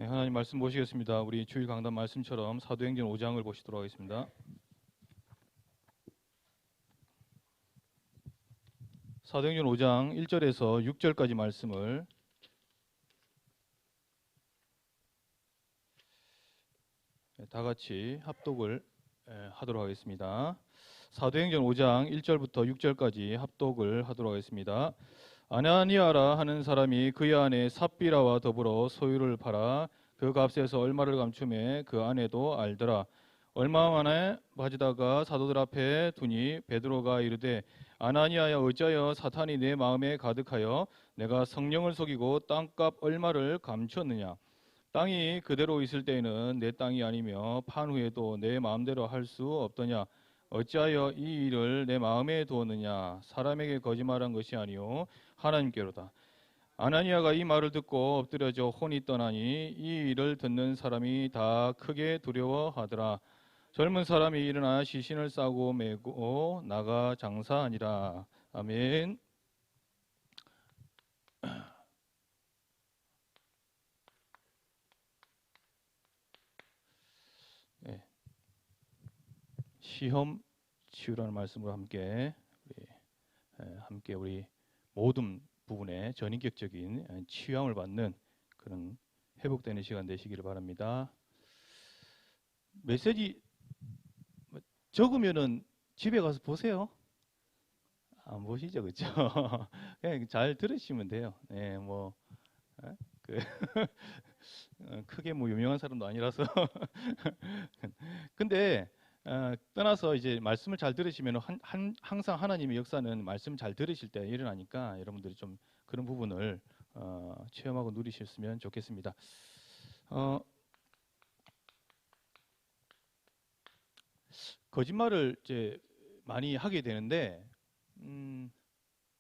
네, 하나님 말씀 보시겠습니다. 우리 주일 강단 말씀처럼 사도행전 5장을 보시도록 하겠습니다. 사도행전 5장 1절에서 6절까지 말씀을 다 같이 합독을 하도록 하겠습니다. 사도행전 5장 1절부터 6절까지 합독을 하도록 하겠습니다. 아나니아라 하는 사람이 그의 아내 삽비라와 더불어 소유를 팔아 그 값에서 얼마를 감춤해 그 아내도 알더라. 얼마 만에 가져다가 사도들 앞에 두니 베드로가 이르되 아나니아야 어찌하여 사탄이 내 마음에 가득하여 내가 성령을 속이고 땅값 얼마를 감추었느냐. 땅이 그대로 있을 때에는 내 땅이 아니며 판 후에도 내 마음대로 할 수 없더냐. 어찌하여 이 일을 내 마음에 두었느냐. 사람에게 거짓말한 것이 아니요 하나님께로다. 아나니아가 이 말을 듣고 엎드려져 혼이 떠나니 이 일을 듣는 사람이 다 크게 두려워하더라. 젊은 사람이 일어나 시신을 싸고 메고 나가 장사하니라. 아멘. 네. 시험 치유라는 말씀으로 함께 우리 모든 부분에 전인격적인 치유함을 받는 그런 회복되는 시간 되시기를 바랍니다. 메시지 적으면은 집에 가서 보세요. 안 보시죠, 그렇죠? 그냥 잘 들으시면 돼요. 네, 그 크게 유명한 사람도 아니라서. 근데 떠나서 이제 말씀을 잘 들으시면 항상 하나님의 역사는 말씀 잘 들으실 때 일어나니까 여러분들이 좀 그런 부분을 체험하고 누리셨으면 좋겠습니다. 거짓말을 이제 많이 하게 되는데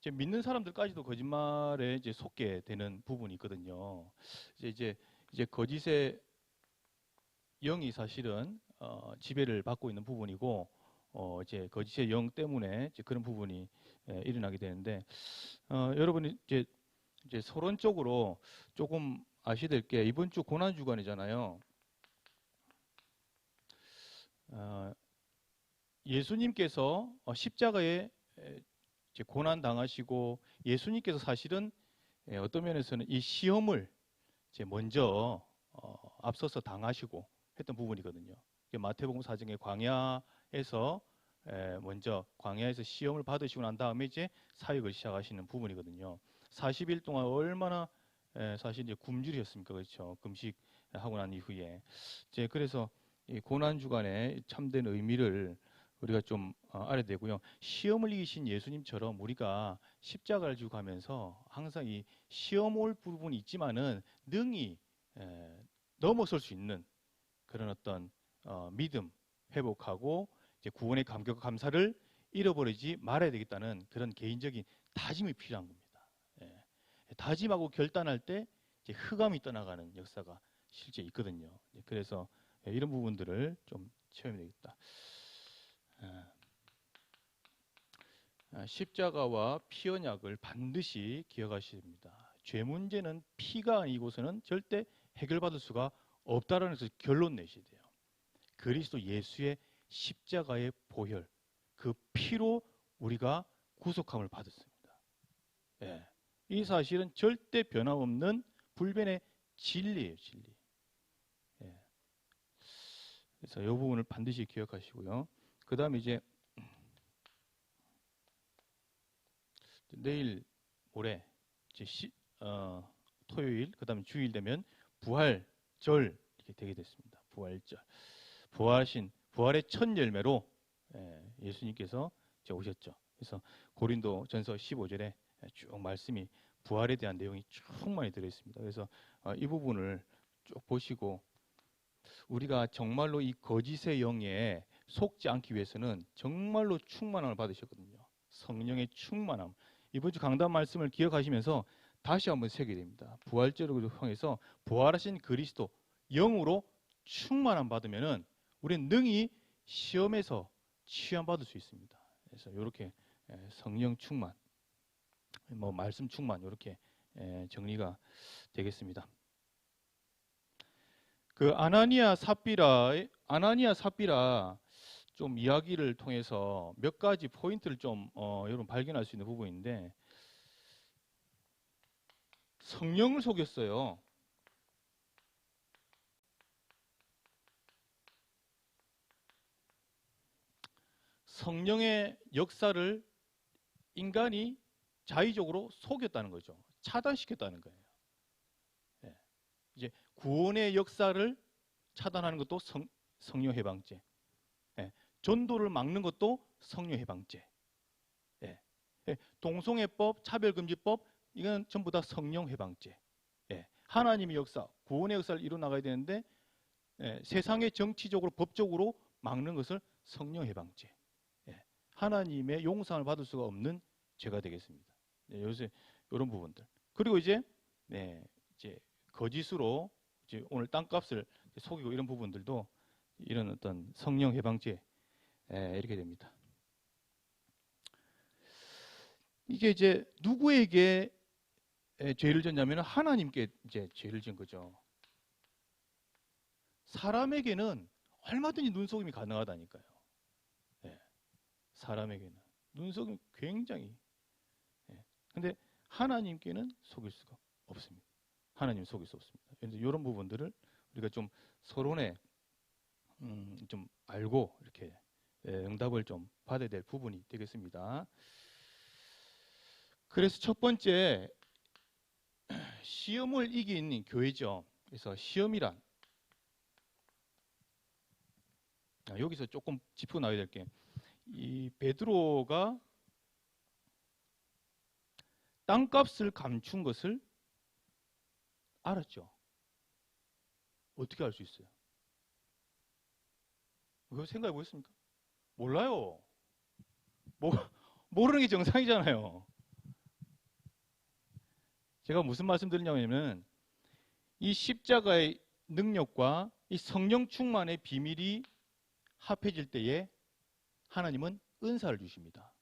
이제 믿는 사람들까지도 거짓말에 이제 속게 되는 부분이 있거든요. 이제 거짓의 영이 사실은 지배를 받고 있는 부분이고 이제 거짓의 영 때문에 이제 그런 부분이 일어나게 되는데 여러분이 이제 서론적으로 조금 아셔야 될 게 이번 주 고난 주간이잖아요. 예수님께서 십자가에 이제 고난 당하시고 예수님께서 사실은 어떤 면에서는 이 시험을 이제 먼저 앞서서 당하시고 했던 부분이거든요. 마태복음 4장의 광야에서 먼저 광야에서 시험을 받으시고 난 다음에 이제 사역을 시작하시는 부분이거든요. 40일 동안 얼마나 사실 이제 굶주리셨습니까, 그렇죠? 금식하고 난 이후에 이제 그래서 이 고난 주간의 참된 의미를 우리가 좀 알아야 되고요. 시험을 이기신 예수님처럼 우리가 십자가를 지고 가면서 항상 이 시험 올 부분이 있지만은 능히 넘어설 수 있는 그런 어떤 믿음 회복하고 이제 구원의 감격과 감사를 잃어버리지 말아야 되겠다는 그런 개인적인 다짐이 필요한 겁니다. 다짐하고 결단할 때 이제 흑암이 떠나가는 역사가 실제 있거든요. 그래서 이런 부분들을 좀 체험해야 되겠다. 십자가와 피 언약을 반드시 기억하셔야 됩니다. 죄 문제는 피가 아니고서는 절대 해결받을 수가 없다라는 것을 결론 내셔야 돼요. 그리스도 예수의 십자가의 보혈, 그 피로 우리가 구속함을 받았습니다. 이 사실은 절대 변함없는 불변의 진리예요, 진리. 그래서 이 부분을 반드시 기억하시고요. 그 다음에 이제 내일 모레 이제 토요일 그다음에 주일 되면 부활절 이렇게 되게 됐습니다. 부활절. 부활의 첫 열매로 예수님께서 오셨죠. 그래서 고린도 전서 15절에 쭉 말씀이 부활에 대한 내용이 충만히 들어 있습니다. 그래서 이 부분을 쭉 보시고 우리가 정말로 이 거짓의 영에 속지 않기 위해서는 정말로 충만함을 받으셨거든요. 성령의 충만함. 이번 주 강단 말씀을 기억하시면서 다시 한번 새기게 됩니다. 부활절을 통해서 부활하신 그리스도 영으로 충만함 받으면은 우리는 능히 시험에서 취함받을 수 있습니다. 그래서 이렇게 성령 충만, 말씀 충만 이렇게 정리가 되겠습니다. 그 아나니아 삽비라 좀 이야기를 통해서 몇 가지 포인트를 좀 여러분 발견할 수 있는 부분인데, 성령을 속였어요. 성령의 역사를 인간이 자의적으로 속였다는 거죠. 차단시켰다는 거예요. 예. 이제 구원의 역사를 차단하는 것도 성령 해방죄. 예. 전도를 막는 것도 성령 해방죄. 예. 예. 동성애법, 차별금지법, 이건 전부 다 성령 해방죄. 예. 하나님의 역사, 구원의 역사를 이루 나가야 되는데, 예. 세상의 정치적으로, 법적으로 막는 것을 성령 해방죄. 예. 하나님의 용서를 받을 수가 없는 죄가 되겠습니다. 네, 요새 이런 부분들. 그리고 이제 거짓으로 이제 오늘 땅값을 속이고 이런 부분들도 이런 어떤 성령 해방죄 이렇게 됩니다. 이게 이제 누구에게 죄를 졌냐면 하나님께 이제 죄를 진 거죠. 사람에게는 얼마든지 눈속임이 가능하다니까요. 네, 사람에게는 눈속임이 굉장히. 근데 하나님께는 속일 수가 없습니다. 하나님 속일 수 없습니다. 그래서 이런 부분들을 우리가 좀 서론에 좀 알고 이렇게 응답을 좀 받아야 될 부분이 되겠습니다. 그래서 첫 번째, 시험을 이긴 교회죠. 그래서 시험이란, 여기서 조금 짚고 나와야 될 게, 이 베드로가 땅값을 감춘 것을 알았죠. 어떻게 알 수 있어요? 그거 생각해 보셨습니까? 몰라요. 모르는 게 정상이잖아요. 제가 무슨 말씀 드리냐면, 이 십자가의 능력과 이 성령 충만의 비밀이 합해질 때에 하나님은 은사를 주십니다.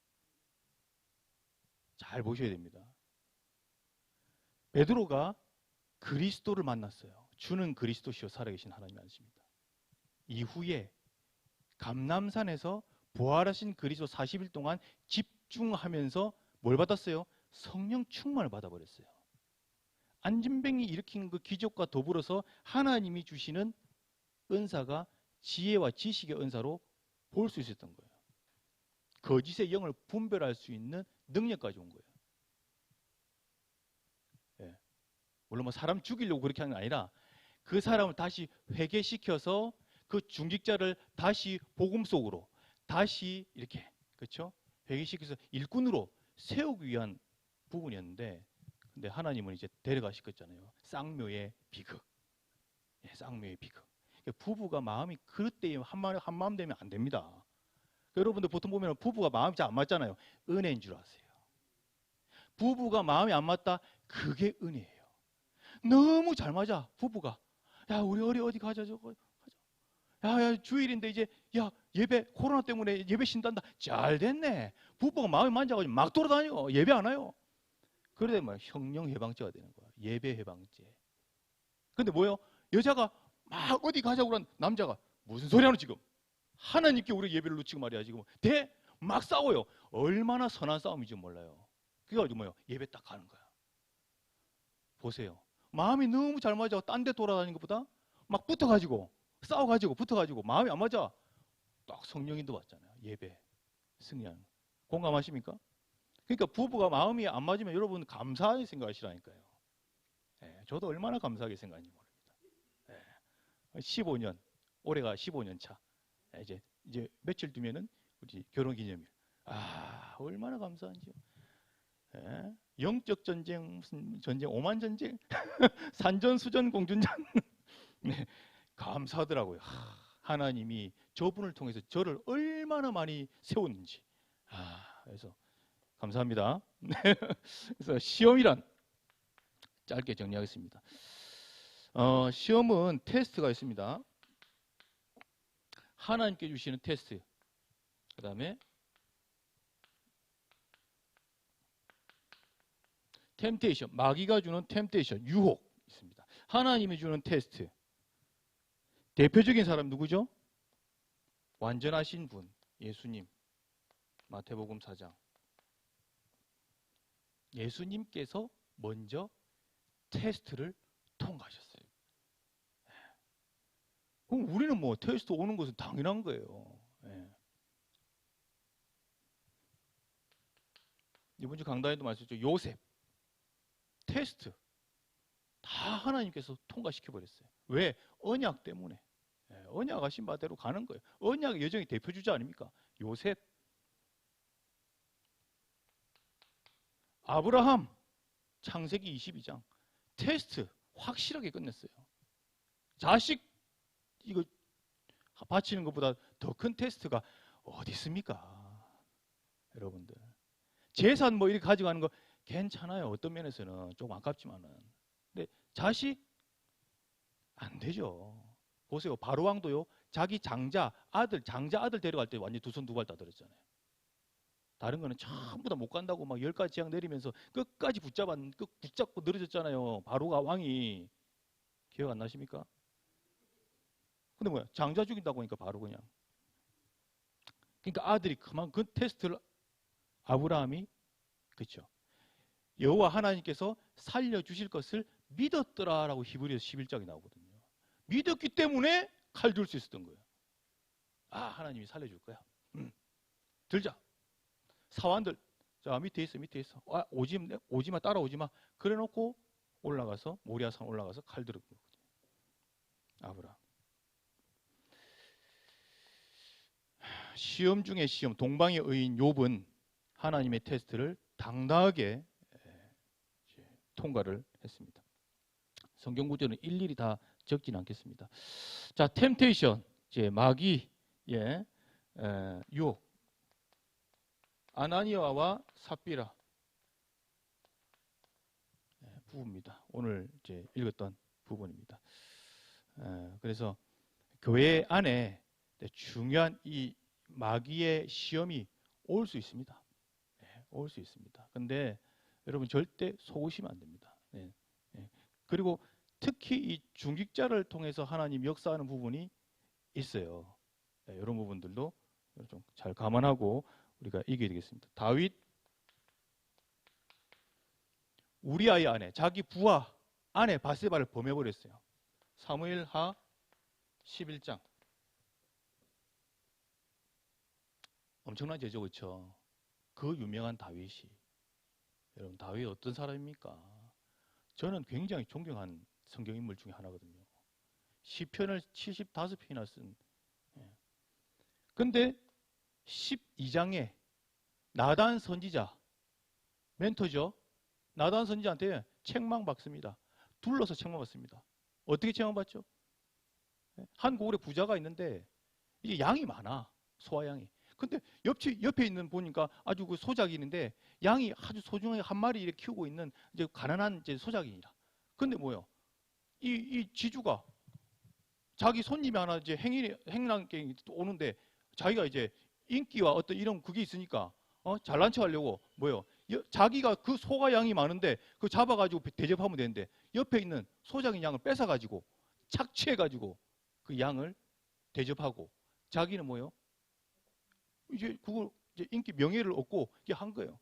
잘 보셔야 됩니다. 베드로가 그리스도를 만났어요. 주는 그리스도시요 살아계신 하나님 아십니다. 이후에 감람산에서 부활하신 그리스도 40일 동안 집중하면서 뭘 받았어요? 성령 충만을 받아버렸어요. 안진뱅이 일으킨 그 기적과 더불어서 하나님이 주시는 은사가 지혜와 지식의 은사로 볼 수 있었던 거예요. 거짓의 영을 분별할 수 있는 능력까지 온 거예요. 예. 물론 뭐 사람 죽이려고 그렇게 하는 게 아니라 그 사람을 다시 회개시켜서 그 중직자를 다시 복음 속으로 다시 이렇게, 그렇죠? 회개시켜서 일꾼으로 세우기 위한 부분이었는데, 근데 하나님은 이제 데려가시켰잖아요. 쌍묘의 비극. 예, 쌍묘의 비극. 부부가 마음이 그릇 때 한마음 되면 안 됩니다. 여러분들 보통 보면 부부가 마음이 잘 안 맞잖아요. 은혜인 줄 아세요. 부부가 마음이 안 맞다, 그게 은혜예요. 너무 잘 맞아, 부부가. 야, 우리 어디 가자, 저거 가자. 야, 주일인데 이제, 야, 예배, 코로나 때문에 예배 쉰단다. 잘 됐네. 부부가 마음이 맞아가지고 막 돌아다니고 예배 안 와요. 그러다 뭐 형령 해방죄가 되는 거야. 예배 해방죄. 근데 뭐요? 여자가 막 어디 가자고 그런 남자가 무슨 소리 하노 지금? 하나님께 우리 예배를 놓치고 말이야 지금. 막 싸워요. 얼마나 선한 싸움인지 몰라요. 그래가지고 뭐요? 예배 딱 가는 거야. 보세요. 마음이 너무 잘 맞아. 딴 데 돌아다니는 것보다 막 붙어가지고 싸워가지고 붙어가지고 마음이 안 맞아. 딱 성령인도 왔잖아요. 예배 승리하는. 공감하십니까? 그러니까 부부가 마음이 안 맞으면 여러분 감사하게 생각하시라니까요. 예, 저도 얼마나 감사하게 생각하는지 모릅니다. 예, 15년, 올해가 15년 차. 예, 이제 며칠 뒤면은 우리 결혼 기념일. 아, 얼마나 감사한지요. 예, 영적 전쟁, 무슨 전쟁, 오만 전쟁, 산전수전 공준전. 네, 감사하더라고요. 하나님이 저분을 통해서 저를 얼마나 많이 세웠는지. 그래서 감사합니다. 그래서 시험이란, 짧게 정리하겠습니다. 시험은 테스트가 있습니다. 하나님께 주시는 테스트. 그 다음에 템테이션, 마귀가 주는 템테이션, 유혹 있습니다. 하나님이 주는 테스트. 대표적인 사람 누구죠? 완전하신 분, 예수님. 마태복음 4장. 예수님께서 먼저 테스트를 통과하셨어요. 그럼 우리는 뭐 테스트 오는 것은 당연한 거예요. 예. 이번 주 강단에도 말씀드렸죠. 요셉 테스트 다 하나님께서 통과시켜버렸어요. 왜? 언약 때문에. 예, 언약하신 바대로 가는 거예요. 언약의 여정의 대표주자 아닙니까? 요셉. 아브라함 창세기 22장 테스트 확실하게 끝냈어요. 자식 이거 바치는 것보다 더 큰 테스트가 어디 있습니까? 여러분들 재산 뭐 이렇게 가져가는 거 괜찮아요. 어떤 면에서는 조금 아깝지만은. 근데 자식 안 되죠. 보세요. 바로왕도요. 자기 장자 아들 데려갈 때 완전히 두 손 두 발 다 들었잖아요. 다른 거는 전부 다 못 간다고 막 10가지 재앙 내리면서 끝까지 붙잡고 늘어졌잖아요. 바로가 왕이. 기억 안 나십니까? 근데 뭐야? 장자 죽인다고 하니까 바로 그냥. 그러니까 아들이 그만 그 테스트를 아브라함이 그렇죠. 여호와 하나님께서 살려주실 것을 믿었더라라고 히브리서 11장에 나오거든요. 믿었기 때문에 칼 들 수 있었던 거예요. 아, 하나님이 살려줄 거야. 들자. 사환들, 자 밑에 있어. 아, 오지마 따라오지마. 그래놓고 올라가서 모리아산 올라가서 칼 들었거든요. 아브라함. 시험 중에 시험, 동방의 의인 욥은 하나님의 테스트를 당당하게 통과를 했습니다. 성경 구절은 일일이 다 적지는 않겠습니다. 자, 템테이션, 이제 마귀, 유혹, 아나니아와 삽비라 부부입니다. 오늘 이제 읽었던 부분입니다. 그래서 교회 안에 중요한 이 마귀의 시험이 올 수 있습니다. 올 수 있습니다. 근데 여러분 절대 속으시면 안 됩니다. 그리고 특히 이 중직자를 통해서 하나님 역사하는 부분이 있어요. 이런 부분들도 좀 잘 감안하고 우리가 이겨야 되겠습니다. 다윗 우리아의 아내, 자기 부하 아내 바세바를 범해버렸어요. 사무엘하 11장. 엄청난 죄죠, 그렇죠? 그 유명한 다윗이. 여러분 다윗 어떤 사람입니까? 저는 굉장히 존경한 성경인물 중에 하나거든요. 시편을 75편이나 쓴. 근데 12장에 나단 선지자, 멘토죠. 나단 선지자한테 책망받습니다. 둘러서 책망받습니다. 어떻게 책망받죠? 한 고을에 부자가 있는데 이게 양이 많아. 소화양이. 근데 옆에 있는 보니까 아주 그 소작인인데 양이 아주 소중하게 한 마리 이렇게 키우고 있는 이제 가난한 이제 소작인이라. 근데 뭐요? 이 지주가 자기 손님이 하나 이제 행랑객이 오는데 자기가 이제 인기와 어떤 이런 그게 있으니까 잘난 척 하려고 뭐요? 자기가 그 소가 양이 많은데 그 잡아가지고 대접하면 되는데 옆에 있는 소작인 양을 뺏어가지고 착취해가지고 그 양을 대접하고 자기는 뭐요? 이제 그걸 이제 인기 명예를 얻고 이게 한 거예요.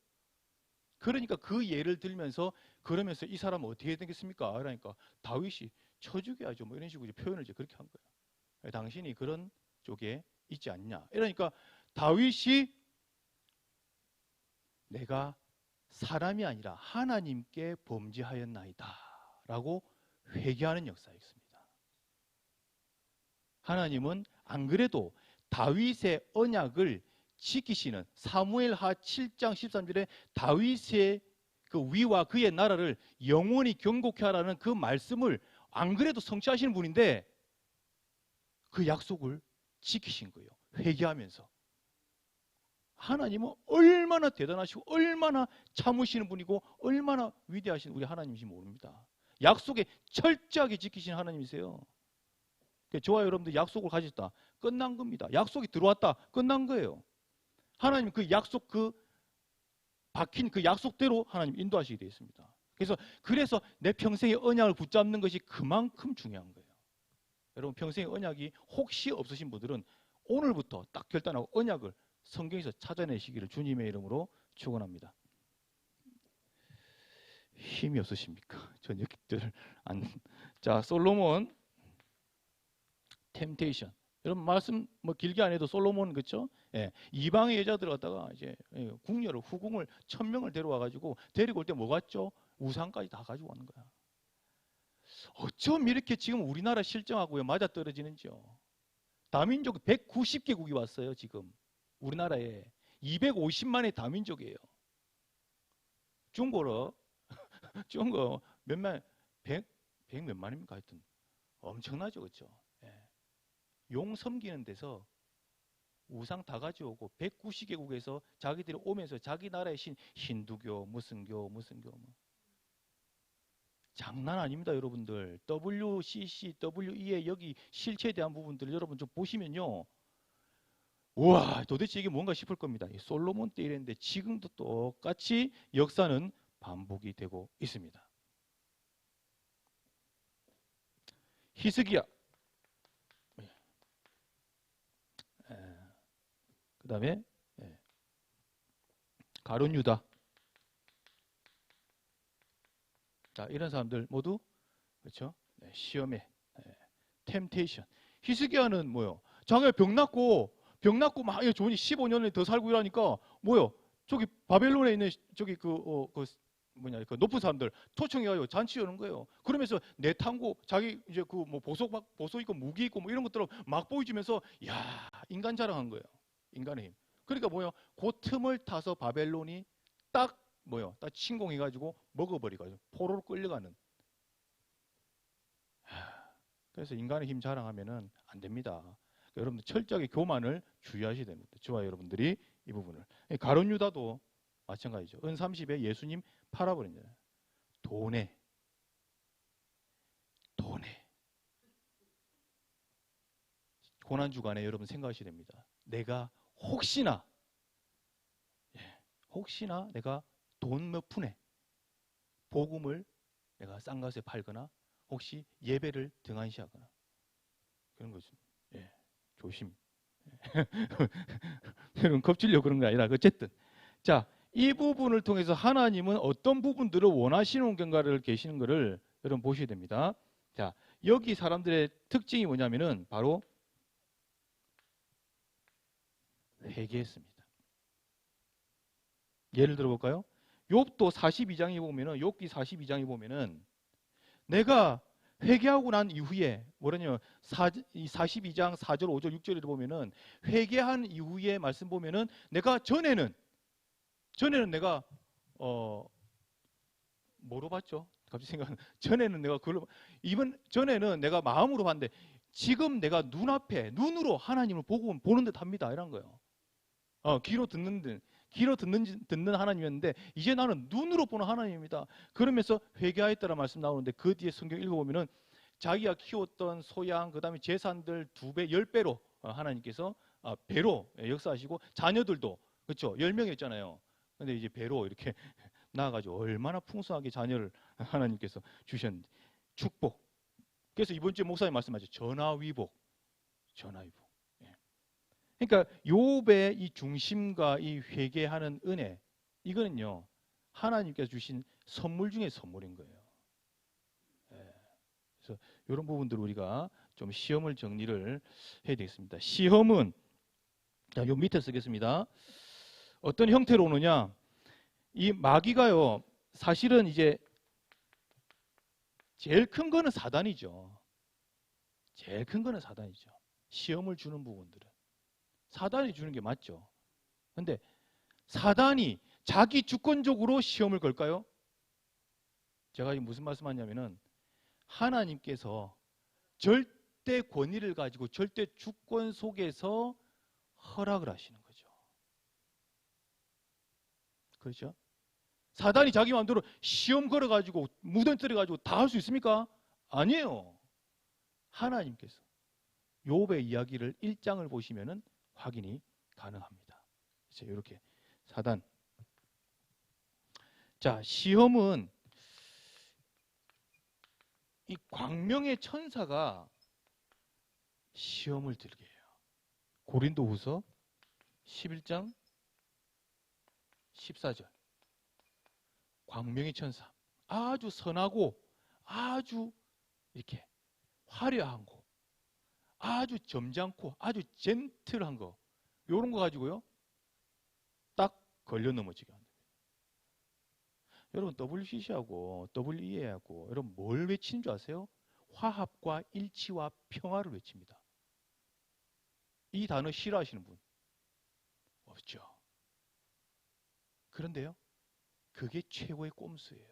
그러니까 그 예를 들면서 그러면서 이 사람은 어떻게 되겠습니까? 그러니까 다윗이 쳐 죽여야죠. 뭐 이런 식으로 이제 표현을 이제 그렇게 한 거예요. 당신이 그런 쪽에 있지 않냐. 이러니까 다윗이 내가 사람이 아니라 하나님께 범죄하였나이다 라고 회개하는 역사였습니다. 하나님은 안 그래도 다윗의 언약을 지키시는 사무엘하 7장 13절에 다윗의 그 위와 그의 나라를 영원히 경고케 하라는 그 말씀을 안 그래도 성취하시는 분인데 그 약속을 지키신 거예요. 회개하면서. 하나님은 얼마나 대단하시고 얼마나 참으시는 분이고 얼마나 위대하신 우리 하나님인지 모릅니다. 약속에 철저하게 지키신 하나님이세요. 저와 여러분들 약속을 가졌다. 끝난 겁니다. 약속이 들어왔다. 끝난 거예요. 하나님 그 약속 박힌 그 약속대로 하나님 인도하시게 되어 있습니다. 그래서 내 평생의 언약을 붙잡는 것이 그만큼 중요한 거예요. 여러분 평생의 언약이 혹시 없으신 분들은 오늘부터 딱 결단하고 언약을 성경에서 찾아내시기를 주님의 이름으로 축원합니다. 힘이 없으십니까? 저녁들 안. 자, 솔로몬 템테이션. 여러분 말씀 뭐 길게 안 해도 솔로몬 그렇죠? 예, 이방의 여자들 갖다가 이제 궁녀를 후궁을 1000명을 데려와 가지고 데리고 올 때 뭐 갔죠? 우상까지 다 가지고 오는 거야. 어쩜 이렇게 지금 우리나라 실정하고요 맞아 떨어지는지요? 다민족 190개국이 왔어요 지금 우리나라에 250만의 다민족이에요. 중국어 몇만 100 몇만입니까? 하여튼 엄청나죠, 그렇죠? 예. 용 섬기는 데서 우상 다 가져오고 190개국에서 자기들이 오면서 자기 나라의 힌두교 무슨 교 뭐. 장난 아닙니다, 여러분들. WCC, WE의 여기 실체에 대한 부분들을 여러분 좀 보시면요. 우와, 도대체 이게 뭔가 싶을 겁니다. 솔로몬 때 이랬는데 지금도 똑같이 역사는 반복이 되고 있습니다. 히스기야. 그 다음에 가룟 유다. 자, 이런 사람들 모두 그렇죠? 시험에 템테이션. 히스기야는 뭐요? 자기가 병 낫고 막 좋으니 15년을 더 살고 이러니까 뭐요? 저기 바벨론에 있는 저기 그 높은 사람들 초청해가지고 잔치 여는 거예요. 그러면서 내탕고 자기 이제 그 뭐 보석 있고 무기 있고 뭐 이런 것들을 막 보여주면서 야 인간 자랑한 거예요. 인간의 힘. 그러니까 뭐요? 그 틈을 타서 바벨론이 딱 침공해가지고 먹어버리가지고 포로로 끌려가는. 그래서 인간의 힘 자랑하면은 안 됩니다. 그러니까 여러분들 철저하게 교만을 주의하셔야 됩니다. 저와 여러분들이 이 부분을. 가룟 유다도 마찬가지죠. 은 30에 예수님 팔아버린 거예요. 돈에 고난 주간에 여러분 생각하셔야 됩니다. 내가 혹시나 내가 돈 몇 푼에 복음을 내가 싼 값에 팔거나 혹시 예배를 등한시하거나 그런 거죠. 예, 조심. 여러분 겁주려고 그런 게 아니라 어쨌든 자, 이 부분을 통해서 하나님은 어떤 부분들을 원하시는 건가를 계시는 것을 여러분 보셔야 됩니다. 자, 여기 사람들의 특징이 뭐냐면은 바로 회개했습니다. 예를 들어 볼까요? 욥도 42장에 보면은 욥기 42장에 보면은 내가 회개하고 난 이후에 뭐냐면 42장 4절 5절 6절을 보면은 회개한 이후에 말씀 보면은 내가 전에는 내가 뭐로 봤죠? 갑자기 생각은 전에는 내가 그걸로 전에는 내가 마음으로 봤는데 지금 내가 눈으로 하나님을 보는 듯 합니다. 이런 거예요. 귀로 듣는 하나님이었는데 이제 나는 눈으로 보는 하나님입니다. 그러면서 회개하였다는 말씀 나오는데 그 뒤에 성경 읽어보면은 자기가 키웠던 소양 그다음에 재산들 2배, 10배로 하나님께서 배로 역사하시고 자녀들도 그렇죠. 10명이었잖아요. 근데 이제 배로 이렇게 나아가지고 얼마나 풍성하게 자녀를 하나님께서 주셨는데 축복. 그래서 이번 주에 목사님 말씀하셨죠. 전화위복. 그러니까 욥의 이 중심과 이 회개하는 은혜 이거는요 하나님께서 주신 선물 중에 선물인 거예요. 그래서 이런 부분들 우리가 좀 시험을 정리를 해야 되겠습니다. 시험은 자, 요 밑에 쓰겠습니다. 어떤 형태로 오느냐? 이 마귀가요 사실은 이제 제일 큰 거는 사단이죠. 시험을 주는 부분들은. 사단이 주는 게 맞죠. 근데 사단이 자기 주권적으로 시험을 걸까요? 제가 무슨 말씀하냐면은 하나님께서 절대 권위를 가지고 절대 주권 속에서 허락을 하시는 거죠. 그렇죠? 사단이 자기 마음대로 시험 걸어가지고 무덤 때려가지고 다 할 수 있습니까? 아니에요. 하나님께서 욥의 이야기를 1장을 보시면은 확인이 가능합니다. 그래서 이렇게 사단. 자, 시험은 이 광명의 천사가 시험을 들게 해요. 고린도후서 11장 14절. 광명의 천사. 아주 선하고 아주 이렇게 화려한 거, 아주 점잖고 아주 젠틀한 거, 요런 거 가지고요 딱 걸려 넘어지게 합니다. 여러분 WCC하고 WEA하고 여러분 뭘 외치는 줄 아세요? 화합과 일치와 평화를 외칩니다. 이 단어 싫어하시는 분 없죠. 그런데요, 그게 최고의 꼼수예요.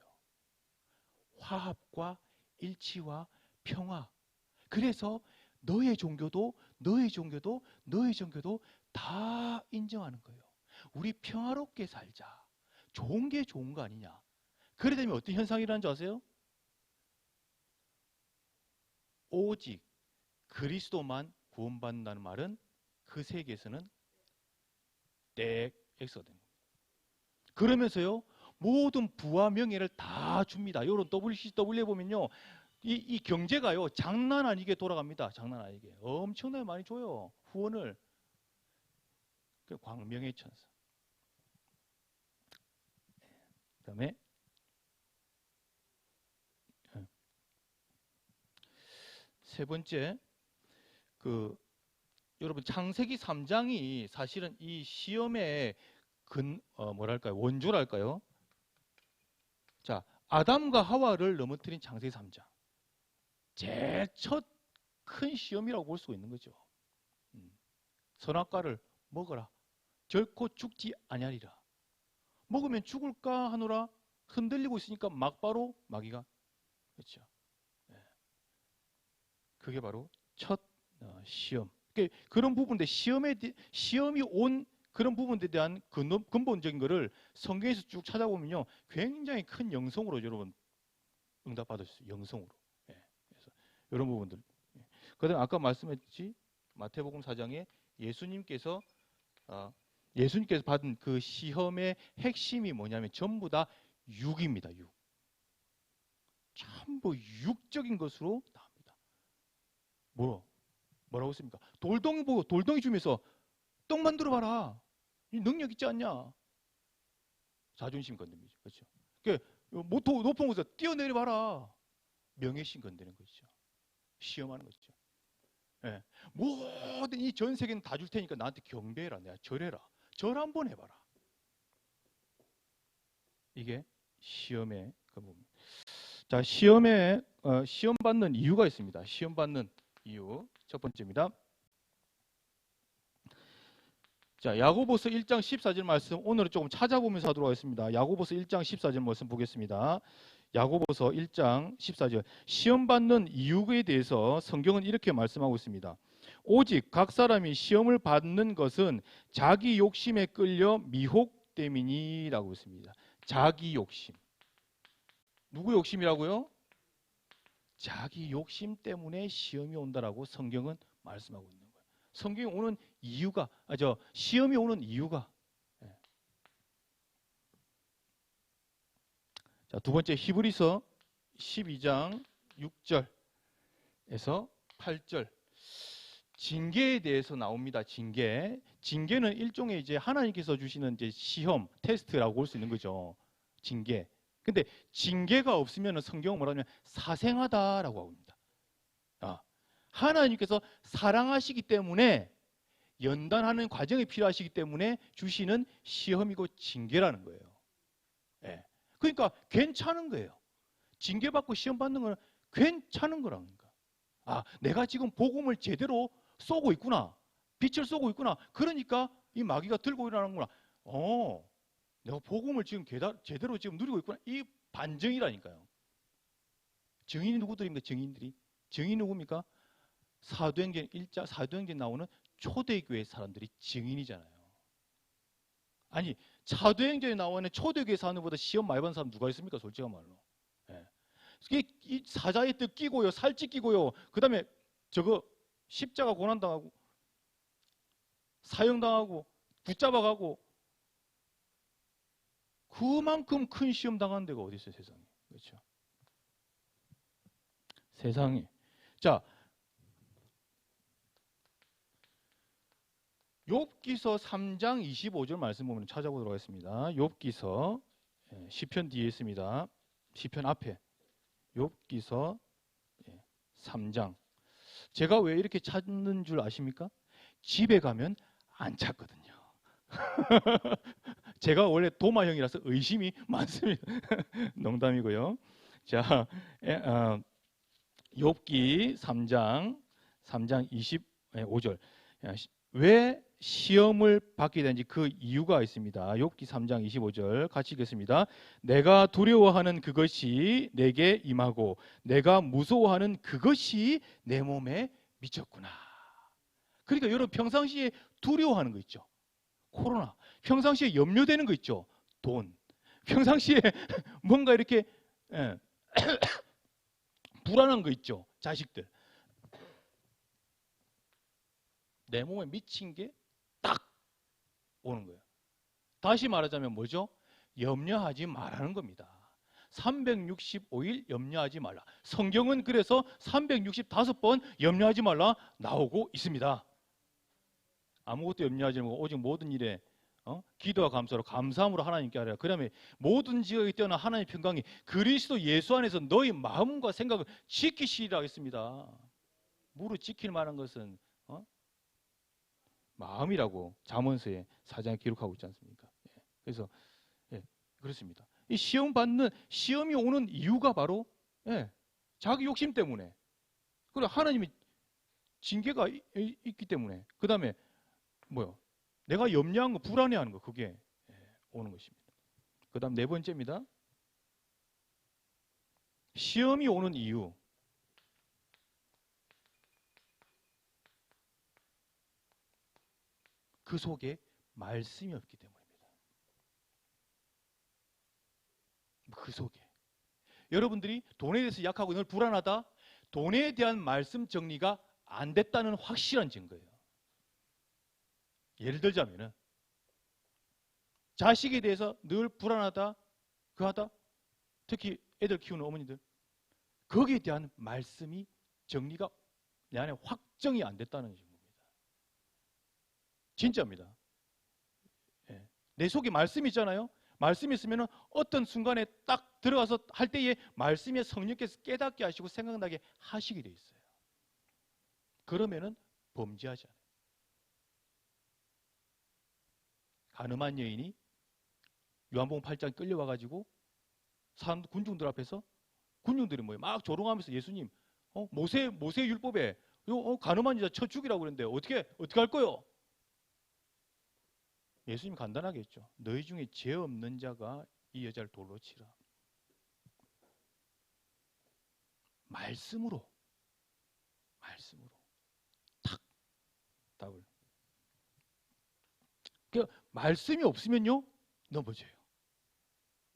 화합과 일치와 평화. 그래서 너의 종교도 다 인정하는 거예요. 우리 평화롭게 살자. 좋은 게 좋은 거 아니냐. 그래 되면 어떤 현상이 일어나는 줄 아세요? 오직 그리스도만 구원받는다는 말은 그 세계에서는 엑스가 되는 겁니다. 그러면서요, 모든 부와 명예를 다 줍니다. 이런 WCW에 보면요, 이 경제가요 장난 아니게 돌아갑니다. 장난 아니게 엄청나게 많이 줘요. 후원을. 그 광명의 천사. 그다음에 세 번째, 여러분 창세기 3장이 사실은 이 시험의 원조랄까요? 자, 아담과 하와를 넘어뜨린 창세기 3장. 제일 첫 큰 시험이라고 볼 수 있는 거죠. 선악과를 먹어라. 결코 죽지 아니하리라. 먹으면 죽을까 하노라 흔들리고 있으니까 막바로 마귀가, 그렇죠. 그게 바로 첫 시험. 그런 부분들, 시험이 온 그런 부분에 대한 근본적인 것을 성경에서 쭉 찾아보면요, 굉장히 큰 영성으로 여러분 응답받을 수 있어요. 영성으로. 그래서 이런 부분들. 그다음 아까 말씀했지 마태복음 4장에 예수님께서 받은 그 시험의 핵심이 뭐냐면 전부 다 육입니다. 육. 전부 육적인 것으로 나옵니다. 뭐라고 했습니까? 돌덩이 보고 돌덩이 주면서 떡 만들어 봐라. 이 능력 있지 않냐? 자존심 건드리죠. 그렇죠? 높은 곳에서 뛰어내려 봐라. 명예심 건드리는 거죠. 시험하는 거죠. 예. 모든 이 전 세계는 다 줄 테니까 나한테 경배해라. 내가 절해라. 절 한번 해봐라. 이게 시험의 그 부분. 자, 시험 받는 이유가 있습니다. 시험 받는 이유 첫 번째입니다. 자, 야고보서 1장 14절 말씀 오늘은 조금 찾아보면서 하도록 하겠습니다. 야고보서 1장 14절 말씀 보겠습니다. 야고보서 1장 14절. 시험 받는 이유에 대해서 성경은 이렇게 말씀하고 있습니다. 오직 각 사람이 시험을 받는 것은 자기 욕심에 끌려 미혹 때문이라고 했습니다. 자기 욕심. 누구 욕심이라고요? 자기 욕심 때문에 시험이 온다라고 성경은 말씀하고 있는 거예요. 성경이 오는 이유가, 시험이 오는 이유가. 자, 두 번째 히브리서 12장 6절에서 8절. 징계에 대해서 나옵니다. 징계는 일종의 이제 하나님께서 주시는 이제 시험, 테스트라고 볼 수 있는 거죠. 징계. 근데 징계가 없으면 성경은 뭐라냐면 사생하다라고 하고 있습니다. 하나님께서 사랑하시기 때문에 연단하는 과정이 필요하시기 때문에 주시는 시험이고 징계라는 거예요. 그러니까 괜찮은 거예요. 징계받고 시험 받는 건 괜찮은 거라니까. 내가 지금 복음을 제대로 쏘고 있구나. 빛을 쏘고 있구나. 그러니까 이 마귀가 들고 일어나는구나. 내가 복음을 지금 제대로 지금 누리고 있구나. 이 반증이라니까요. 증인이 누구들입니까? 증인이 누굽니까? 사도행전 나오는 초대교회 사람들이 증인이잖아요. 아니, 사도행전에 나오는 초대교회 사람들보다 시험 많이 받는 사람 누가 있습니까? 솔직한 말로. 이 사자의 뜻 끼고요, 살찌 끼고요, 그 다음에 십자가 고난당하고 사형당하고 붙잡아가고 그만큼 큰 시험 당하는 데가 어디 있어요, 세상에. 그렇죠? 세상에. 자, 욥기서 3장 25절 말씀 보면 찾아보도록 하겠습니다. 욥기서 시편 뒤에 있습니다. 시편 앞에 욥기서 3장. 제가 왜 이렇게 찾는 줄 아십니까? 집에 가면 안 찾거든요. 제가 원래 도마형이라서 의심이 많습니다. 농담이고요. 자, 욥기 3장 25절. 왜 시험을 받게 되는지 그 이유가 있습니다. 욥기 3장 25절 같이 읽겠습니다. 내가 두려워하는 그것이 내게 임하고 내가 무서워하는 그것이 내 몸에 미쳤구나. 그러니까 여러분 평상시에 두려워하는 거 있죠. 코로나. 평상시에 염려되는 거 있죠. 돈. 평상시에 뭔가 이렇게 불안한 거 있죠. 자식들. 내 몸에 미친 게 딱 오는 거예요. 다시 말하자면 뭐죠? 염려하지 말라는 겁니다. 365일 염려하지 말라. 성경은 그래서 365번 염려하지 말라 나오고 있습니다. 아무것도 염려하지 말고 오직 모든 일에 기도와 감사로 감사함으로 하나님께 하라. 그다음에 모든 지각이 뛰어난 하나님의 평강이 그리스도 예수 안에서 너희 마음과 생각을 지키시리라 했습니다. 무릇 지킬 만한 것은 마음이라고 잠언서에 4장에 기록하고 있지 않습니까? 그래서 그렇습니다. 이 시험이 오는 이유가 바로 자기 욕심 때문에, 그리고 하나님의 징계가 있기 때문에, 그 다음에 뭐요? 내가 염려한 거, 불안해하는 거, 그게 오는 것입니다. 그 다음 네 번째입니다. 시험이 오는 이유. 그 속에 말씀이 없기 때문입니다. 그 속에. 여러분들이 돈에 대해서 약하고 늘 불안하다? 돈에 대한 말씀 정리가 안 됐다는 확실한 증거예요. 예를 들자면은 자식에 대해서 늘 불안하다, 그하다, 특히 애들 키우는 어머니들, 거기에 대한 말씀이 정리가 내 안에 확정이 안 됐다는 증거입니다. 진짜입니다. 내 속에 말씀이 있잖아요. 말씀이 있으면 어떤 순간에 딱 들어가서 할 때에 말씀의 성령께서 깨닫게 하시고 생각나게 하시게 돼 있어요. 그러면은 범죄하지 않아요. 가늠한 여인이 요한복음 8장 끌려와가지고 사람 군중들 앞에서 군중들이 뭐예요? 막 조롱하면서 예수님, 모세 율법에 가늠한 여자 쳐 죽이라고 그랬는데 어떻게 할 거요? 예수님 간단하게 했죠. 너희 중에 죄 없는 자가 이 여자를 돌로 치라. 말씀으로 탁 답을. 그 말씀이 없으면요 넘어져요.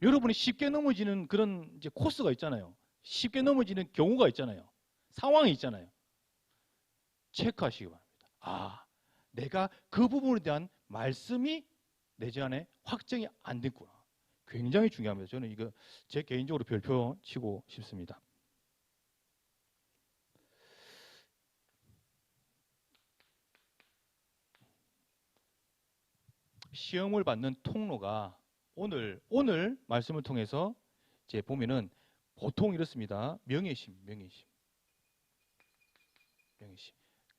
여러분이 쉽게 넘어지는 그런 이제 코스가 있잖아요. 쉽게 넘어지는 경우가 있잖아요. 상황이 있잖아요. 체크하시기 바랍니다. 내가 그 부분에 대한 말씀이 내 안에 확정이 안 됐구나. 굉장히 중요합니다. 저는 이거 제 개인적으로 별표 치고 싶습니다. 시험을 받는 통로가 오늘 말씀을 통해서 이제 보면은 보통 이렇습니다. 명예심.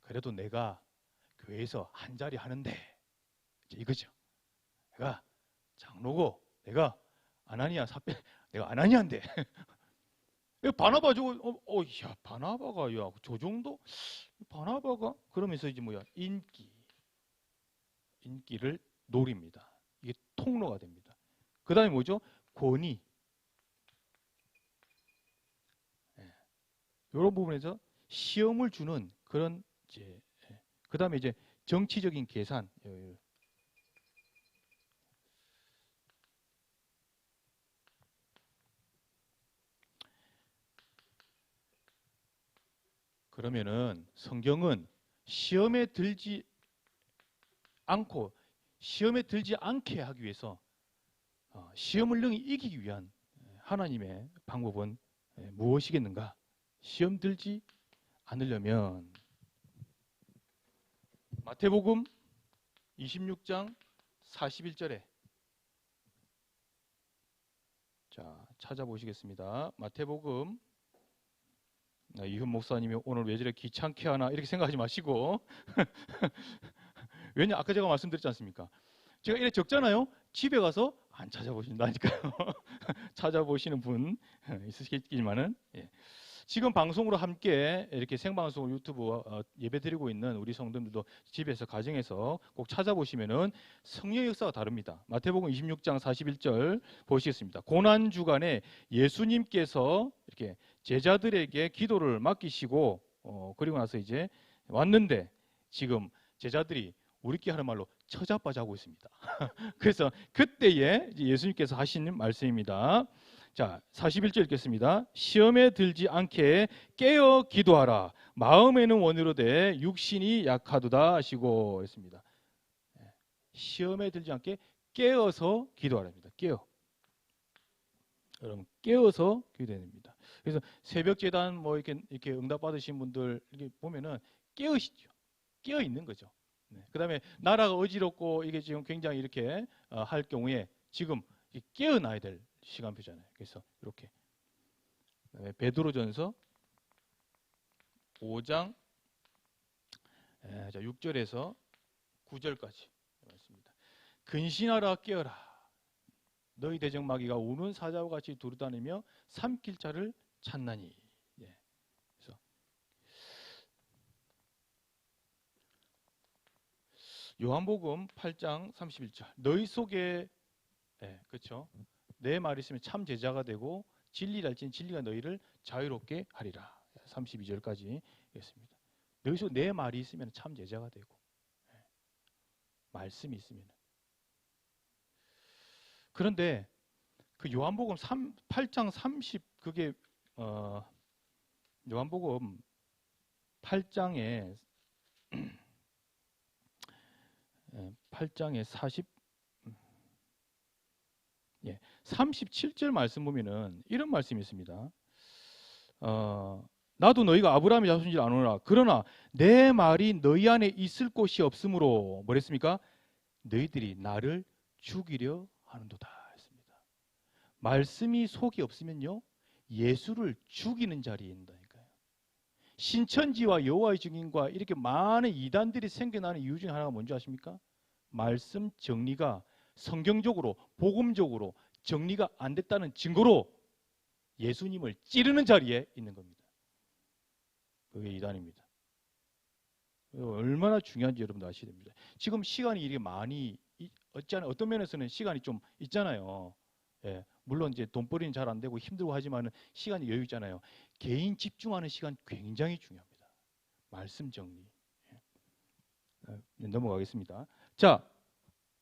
그래도 내가 교회에서 한 자리 하는데 이거죠. 내가 장로고 내가 아나니아 사배 내가 아나니아인데 바나바 야 바나바가 저 정도 바나바가 그러면서 이제 뭐야 인기를 노립니다. 이게 통로가 됩니다. 그 다음에 뭐죠? 권위. 이런 부분에서 시험을 주는 그런 이제 그 다음에 이제 정치적인 계산. 그러면은 성경은 시험에 들지 않게 하기 위해서 시험을 능히 이기기 위한 하나님의 방법은 무엇이겠는가? 시험 들지 않으려면 마태복음 26장 41절에 자, 찾아보시겠습니다. 마태복음. 이훈 목사님이 오늘 왜 저래 귀찮게 하나 이렇게 생각하지 마시고 왜냐 아까 제가 말씀드렸지 않습니까? 제가 이래 적잖아요. 집에 가서 안 찾아보신다니까요. 찾아보시는 분 있으시겠지만은 예. 지금 방송으로 함께 이렇게 생방송 유튜브 예배드리고 있는 우리 성도들도 집에서 가정에서 꼭 찾아보시면은 성령의 역사가 다릅니다. 마태복음 26장 41절 보시겠습니다. 고난 주간에 예수님께서 이렇게 제자들에게 기도를 맡기시고 그리고 나서 이제 왔는데 지금 제자들이 우리끼리 하는 말로 처자빠자고 있습니다. 그래서 그때에 예수님께서 하신 말씀입니다. 자, 41절 읽겠습니다. 시험에 들지 않게 깨어 기도하라. 마음에는 원으로되 육신이 약하도다 하시고 했습니다. 시험에 들지 않게 깨어서 기도하랍니다. 깨어. 여러분 깨어서 기도해야 됩니다. 그래서 새벽 제단 뭐 이렇게 응답 받으신 분들 이렇게 보면은 깨어시죠. 깨어 있는 거죠. 그다음에 나라가 어지럽고 이게 지금 굉장히 이렇게 할 경우에 지금 깨어나야 될 시간표잖아요. 그래서 이렇게 베드로전서 5장 6절에서 9절까지 말씀입니다. 근신하라 깨어라. 너희 대적마귀가 우는 사자와 같이 두루다니며 삼킬 자를 찾나니. 그래서 요한복음 8장 31절. 너희 속에 그렇죠. 내 말이 있으면 참 제자가 되고 진리를 알지니 진리가 너희를 자유롭게 하리라. 32절까지 했습니다. 너희 속에 내 말이 있으면 참 제자가 되고 말씀이 있으면. 그런데 그 요한복음 8장 30 그게 요한복음 8장에 37절 말씀 보면은 이런 말씀이 있습니다. 나도 너희가 아브라함의 자손인 줄 아노라. 그러나 내 말이 너희 안에 있을 곳이 없으므로 뭐랬습니까? 너희들이 나를 죽이려 하는도다 했습니다. 말씀이 속이 없으면요 예수를 죽이는 자리에 있다니까요. 신천지와 여호와의 증인과 이렇게 많은 이단들이 생겨나는 이유 중에 하나가 뭔지 아십니까? 말씀 정리가 성경적으로 복음적으로 정리가 안 됐다는 증거로 예수님을 찌르는 자리에 있는 겁니다. 그게 이단입니다. 얼마나 중요한지 여러분도 아셔야 됩니다. 지금 시간이 이렇게 많이 어떤 면에서는 시간이 좀 있잖아요. 물론 이제 돈벌이는 잘 안 되고 힘들고 하지만 시간이 여유 있잖아요. 개인 집중하는 시간 굉장히 중요합니다. 말씀 정리. 넘어가겠습니다. 자,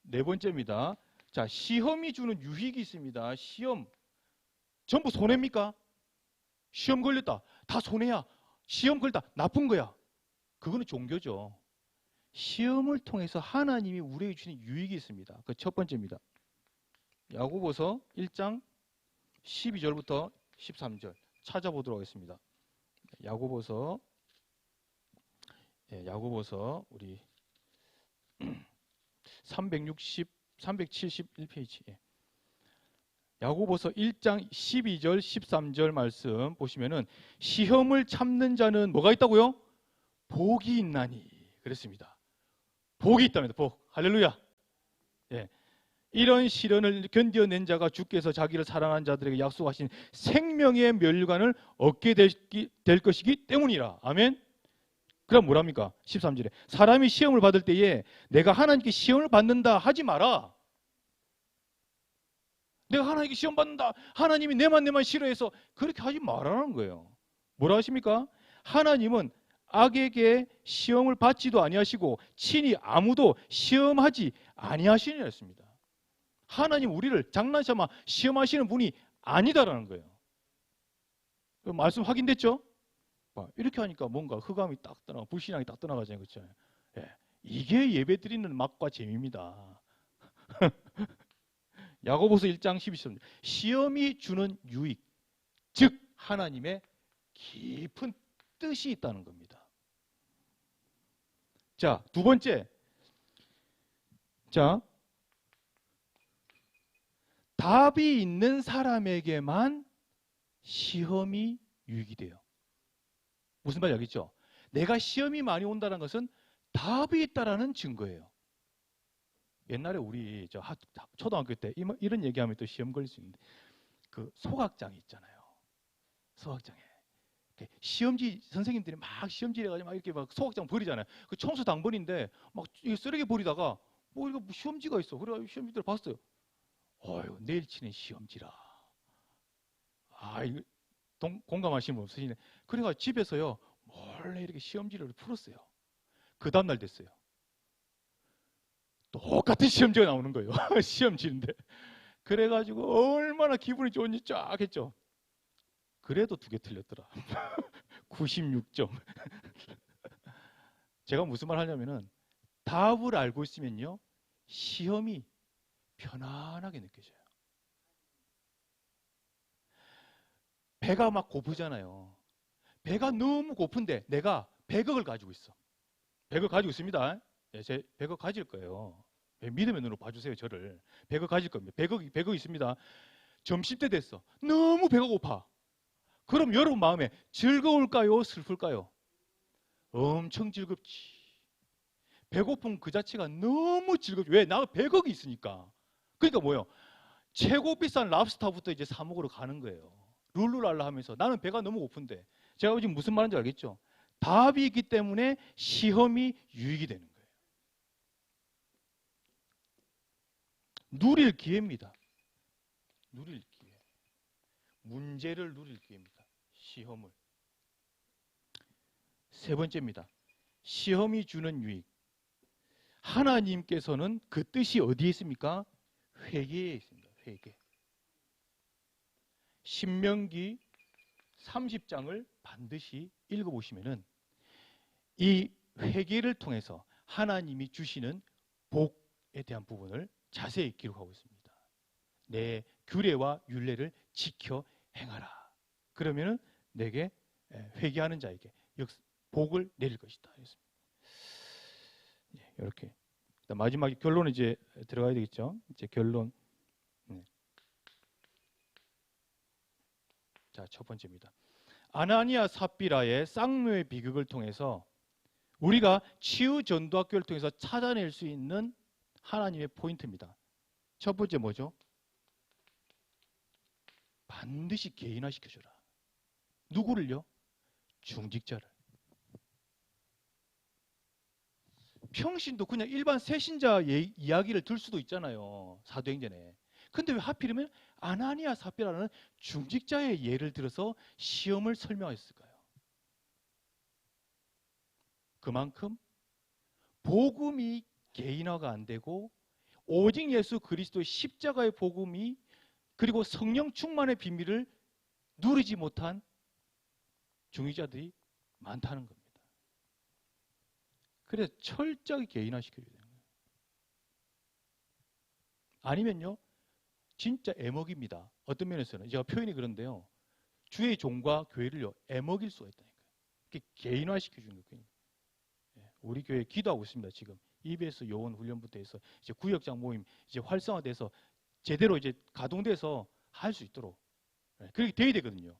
네 번째입니다. 자, 시험이 주는 유익이 있습니다. 시험 전부 손해입니까? 시험 걸렸다. 다 손해야. 시험 걸렸다. 나쁜 거야. 그거는 종교죠. 시험을 통해서 하나님이 우리에게 주는 유익이 있습니다. 그 첫 번째입니다. 야고보서 1장 12절부터 13절 찾아보도록 하겠습니다. 야고보서 우리 371페이지. 야고보서 1장 12절 13절 말씀 보시면은 시험을 참는 자는 뭐가 있다고요? 복이 있나니 그랬습니다. 복이 있답니다. 복. 할렐루야. 이런 시련을 견뎌낸 자가 주께서 자기를 사랑한 자들에게 약속하신 생명의 멸류관을 얻게 될 것이기 때문이라. 아멘. 그럼 뭐랍니까? 13절에 사람이 시험을 받을 때에 내가 하나님께 시험을 받는다 하지 마라. 내가 하나님께 시험 받는다. 하나님이 내만 싫어해서 그렇게 하지 말라는 거예요. 뭐라 하십니까? 하나님은 악에게 시험을 받지도 아니하시고 친히 아무도 시험하지 아니하시니라 했습니다. 하나님 우리를 장난삼아 시험하시는 분이 아니다라는 거예요. 그 말씀 확인됐죠? 이렇게 하니까 뭔가 흑암이 딱 떠나고 불신앙이 딱 떠나가잖아요. 그렇죠? 이게 예배드리는 맛과 재미입니다. 야고보서 1장 12절 시험이 주는 유익 즉 하나님의 깊은 뜻이 있다는 겁니다. 자, 두 번째 자, 답이 있는 사람에게만 시험이 유익이 돼요. 무슨 말인지 알겠죠? 내가 시험이 많이 온다는 것은 답이 있다라는 증거예요. 옛날에 우리 초등학교 때 이런 얘기하면 또 시험 걸릴 수 있는데, 그 소각장이 있잖아요. 소각장에 시험지 선생님들이 막 시험지에 가지고 막 이렇게 막 소각장 버리잖아요. 그 청소 당번인데 막 쓰레기 버리다가 뭐 이거 시험지가 있어. 그래 시험지들 봤어요. 어휴, 내일 치는 시험지라. 아, 이거 공감하시는 분 없으시네. 그래가 집에서요 몰래 이렇게 시험지를 풀었어요. 그 다음날 됐어요. 똑같은 시험지가 나오는 거예요. 시험지인데. 그래가지고 얼마나 기분이 좋은지 쫙 했죠. 그래도 2개 틀렸더라. 96점. 제가 무슨 말 하냐면은, 답을 알고 있으면요 시험이 편안하게 느껴져요. 배가 막 고프잖아요. 배가 너무 고픈데 내가 100억을 가지고 있어. 100억 가지고 있습니다. 네, 제 100억 가질 거예요. 믿음의 눈으로 봐주세요, 저를. 100억 가질 겁니다. 100억 있습니다. 점심때 됐어. 너무 배가 고파. 그럼 여러분 마음에 즐거울까요? 슬플까요? 엄청 즐겁지. 배고픔 그 자체가 너무 즐겁지. 왜? 나 100억이 있으니까. 그러니까 뭐예요? 최고 비싼 랍스타부터 이제 사 먹으러 가는 거예요. 룰루랄라 하면서 나는 배가 너무 고픈데. 제가 지금 무슨 말인지 알겠죠? 답이 있기 때문에 시험이 유익이 되는 거예요. 누릴 기회입니다. 누릴 기회. 문제를 누릴 기회입니다. 시험을. 3번째입니다. 시험이 주는 유익. 하나님께서는 그 뜻이 어디에 있습니까? 회개에 있습니다. 회개. 신명기 30장을 반드시 읽어보시면은 이 회개를 통해서 하나님이 주시는 복에 대한 부분을 자세히 기록하고 있습니다. 내 규례와 율례를 지켜 행하라. 그러면은 내게 회개하는 자에게 복을 내릴 것이다. 이렇게 마지막에 결론은 이제 들어가야 되겠죠. 이제 결론. 자, 첫 번째입니다. 아나니아 삽비라의 쌍노의 비극을 통해서 우리가 치유 전도학교를 통해서 찾아낼 수 있는 하나님의 포인트입니다. 첫 번째 뭐죠? 반드시 개인화시켜줘라. 누구를요? 중직자를. 평신도 그냥 일반 새신자 이야기를 들 수도 있잖아요. 사도행전에. 근데 왜 하필이면 아나니아 삽비라는 중직자의 예를 들어서 시험을 설명했을까요? 그만큼 복음이 개인화가 안 되고 오직 예수 그리스도의 십자가의 복음이 그리고 성령 충만의 비밀을 누리지 못한 중직자들이 많다는 겁니다. 그래서 철저하게 개인화시켜야 되는 거예요. 아니면요, 진짜 애먹입니다. 어떤 면에서는 제가 표현이 그런데요, 주의 종과 교회를요 애먹일 수가 있다니까요. 이렇게 개인화시켜주는 거예요. 우리 교회 기도하고 있습니다. 지금 EBS 요원 훈련부터 해서 이제 구역장 모임 이제 활성화돼서 제대로 이제 가동돼서 할 수 있도록 그렇게 돼야 되거든요.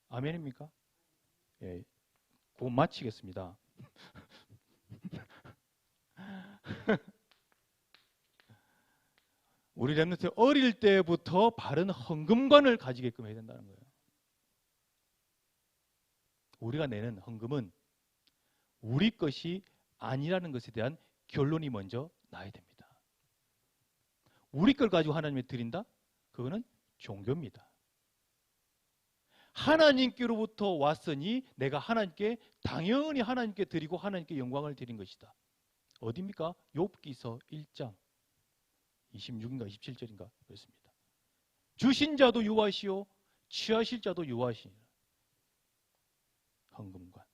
아멘입니까? 예, 곧 마치겠습니다. 우리 렘넌트 어릴 때부터 바른 헌금관을 가지게끔 해야 된다는 거예요. 우리가 내는 헌금은 우리 것이 아니라는 것에 대한 결론이 먼저 나야 됩니다. 우리 걸 가지고 하나님께 드린다? 그거는 종교입니다. 하나님께로부터 왔으니 내가 하나님께 당연히 하나님께 드리고 하나님께 영광을 드린 것이다. 어디입니까? 욥기서 1장 26인가 27절인가 그렇습니다. 주신 자도 유하시오 취하실 자도 유하시니라. 헌금관.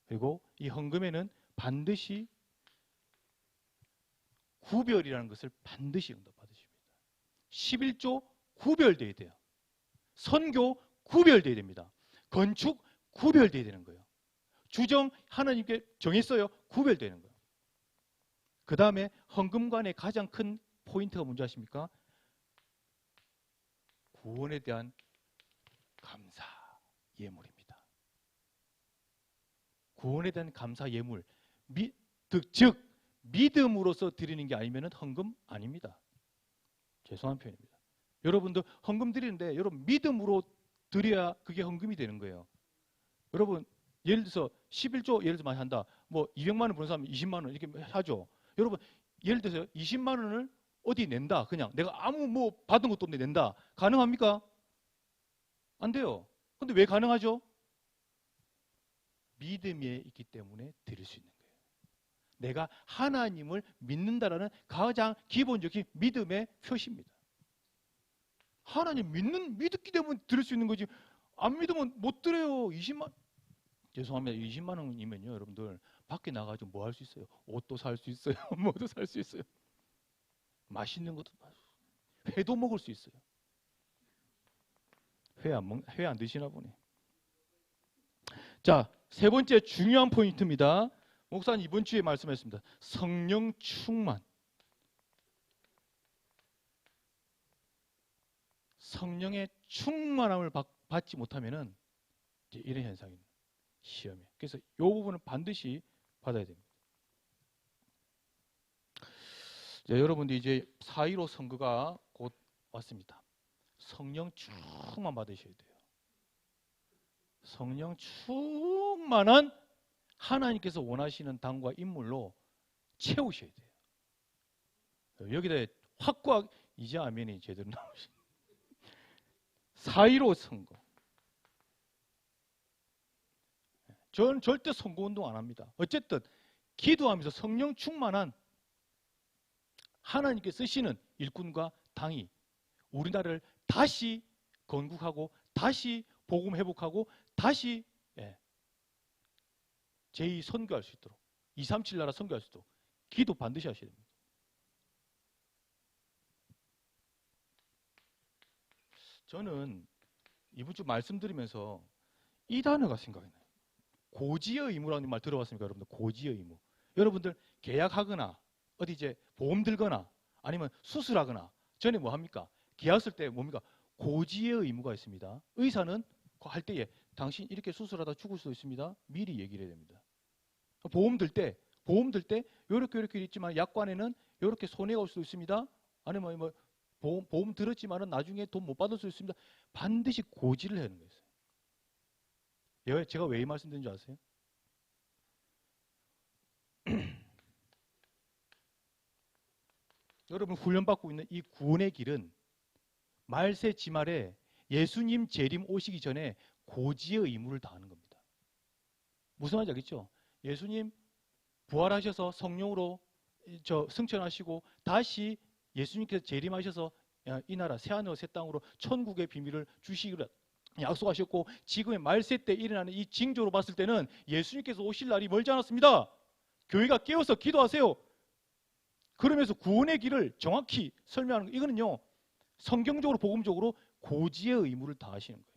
그리고 이 헌금에는 반드시 구별이라는 것을 반드시 응답받으십니다. 11조 구별되어야 돼요. 선교 구별되어야 됩니다. 건축 구별되어야 되는 거예요. 주정 하나님께 정했어요. 구별되는 거예요. 그 다음에 헌금관의 가장 큰 포인트가 뭔지 아십니까? 구원에 대한 감사 예물입니다. 구원에 대한 감사 예물, 즉 믿음으로서 드리는 게 아니면 헌금 아닙니다. 죄송한 표현입니다. 여러분들 헌금 드리는데 여러분 믿음으로 드려야 그게 헌금이 되는 거예요. 여러분 예를 들어서 11조 예를 들어서 많이 한다. 뭐 200만 원 버는 사람 20만 원 이렇게 하죠. 여러분 예를 들어서 20만 원을 어디 낸다. 그냥 내가 아무 뭐 받은 것도 없는데 낸다. 가능합니까? 안 돼요. 근데 왜 가능하죠? 믿음에 있기 때문에 드릴 수 있는 거예요. 내가 하나님을 믿는다라는 가장 기본적인 믿음의 표시입니다. 하나님 믿기 때문에 드릴 수 있는 거지. 안 믿으면 못 드려요. 죄송합니다. 20만 원이면요, 여러분들 밖에 나가서 뭐 할 수 있어요? 옷도 살 수 있어요. 뭐도 살 수 있어요. 맛있는 것도 회도 먹을 수 있어요. 회 안 드시나 보네. 자, 세 번째 중요한 포인트입니다. 목사님 이번 주에 말씀했습니다. 성령 충만. 성령의 충만함을 받지 못하면은 이제 이런 현상입니다. 시험에. 그래서 이 부분은 반드시 받아야 됩니다. 자, 여러분들 이제 4.15 선거가 곧 왔습니다. 성령 충만 받으셔야 돼요. 성령 충만한 하나님께서 원하시는 당과 인물로 채우셔야 돼요. 여기다 확고하게 이제 아멘이 제대로 나오시네. 4.15 선거. 저는 절대 선거운동 안 합니다. 어쨌든 기도하면서 성령 충만한 하나님께 쓰시는 일꾼과 당이 우리나라를 다시 건국하고 다시 복음 회복하고 다시 제2 선교할 수 있도록 237 나라 선교할 수 있도록 기도 반드시 하셔야 됩니다. 저는 이번 주 말씀드리면서 이 단어가 생각이 나요. 고지의 의무라는 말 들어봤습니까, 여러분들? 고지의 의무. 여러분들 계약하거나 어디 이제 보험 들거나 아니면 수술하거나 전에 뭐 합니까? 계약 쓸 때 뭡니까? 고지의 의무가 있습니다. 의사는 할 때에 당신 이렇게 수술하다 죽을 수도 있습니다. 미리 얘기를 해야 됩니다. 보험 들 때 이렇게 있지만 약관에는 이렇게 손해가 올 수도 있습니다. 아니면 뭐 보험 들었지만은 나중에 돈 못 받을 수 있습니다. 반드시 고지를 하는 거예요. 제가 왜 이 말씀 드린 줄 아세요? 여러분 훈련받고 있는 이 구원의 길은 말세 지말에 예수님 재림 오시기 전에 고지의 의무를 다하는 겁니다. 무슨 말인지 알겠죠? 예수님 부활하셔서 성령으로 승천하시고 다시 예수님께서 재림하셔서 이 나라 새하늘과 새 땅으로 천국의 비밀을 주시기를 약속하셨고 지금의 말세 때 일어나는 이 징조로 봤을 때는 예수님께서 오실 날이 멀지 않았습니다. 교회가 깨어서 기도하세요. 그러면서 구원의 길을 정확히 설명하는 거 이거는요. 성경적으로 복음적으로 고지의 의무를 다하시는 거예요.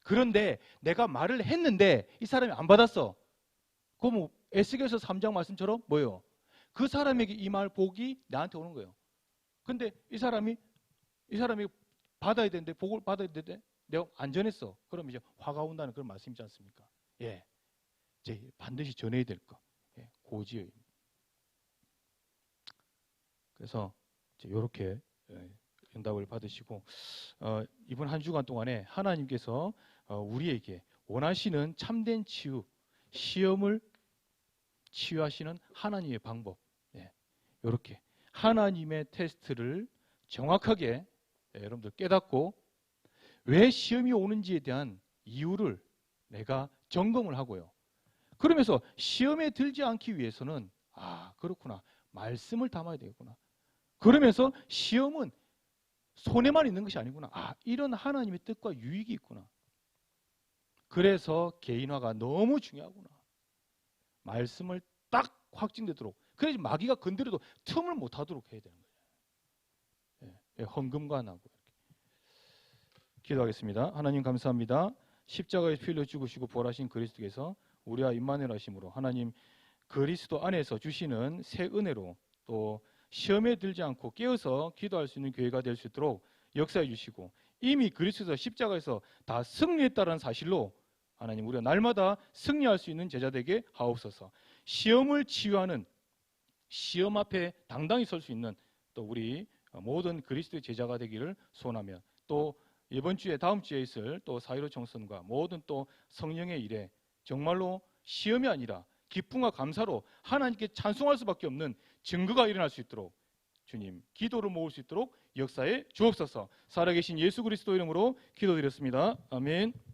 그런데 내가 말을 했는데 이 사람이 안 받았어. 그럼 뭐 에스겔서 3장 말씀처럼 뭐예요? 그 사람에게 이 말 복이 나한테 오는 거예요. 근데 이 사람이 받아야 되는데 복을 받아야 되는데 내가 안 전했어. 그럼 이제 화가 온다는 그런 말씀이지 않습니까? 예, 이제 반드시 전해야 될 거. 예, 고지의 의무. 그래서 이렇게 응답을 받으시고 이번 한 주간 동안에 하나님께서 우리에게 원하시는 참된 치유, 시험을 치유하시는 하나님의 방법, 이렇게 하나님의 테스트를 정확하게 여러분들 깨닫고 왜 시험이 오는지에 대한 이유를 내가 점검을 하고요. 그러면서 시험에 들지 않기 위해서는 그렇구나. 말씀을 담아야 되겠구나. 그러면서 시험은 손해만 있는 것이 아니구나. 이런 하나님의 뜻과 유익이 있구나. 그래서 개인화가 너무 중요하구나. 말씀을 딱 확증되도록. 그래야지 마귀가 건드려도 틈을 못 하도록 해야 되는 거예요. 헌금관하고 이렇게. 기도하겠습니다. 하나님 감사합니다. 십자가에 피 흘려 죽으시고 부활하신 그리스도께서 우리와 임마누엘 하심으로 하나님 그리스도 안에서 주시는 새 은혜로 또 시험에 들지 않고 깨어서 기도할 수 있는 교회가 될 수 있도록 역사해 주시고, 이미 그리스도 십자가에서 다 승리했다는 사실로 하나님 우리가 날마다 승리할 수 있는 제자 되게 하옵소서. 시험을 치유하는, 시험 앞에 당당히 설 수 있는 또 우리 모든 그리스도의 제자가 되기를 소원하며, 또 이번 주에 다음 주에 있을 또 4.15 총선과 모든 또 성령의 일에 정말로 시험이 아니라 기쁨과 감사로 하나님께 찬송할 수밖에 없는 증거가 일어날 수 있도록 주님 기도를 모을 수 있도록 역사에 주옵소서. 살아계신 예수 그리스도 이름으로 기도드렸습니다. 아멘.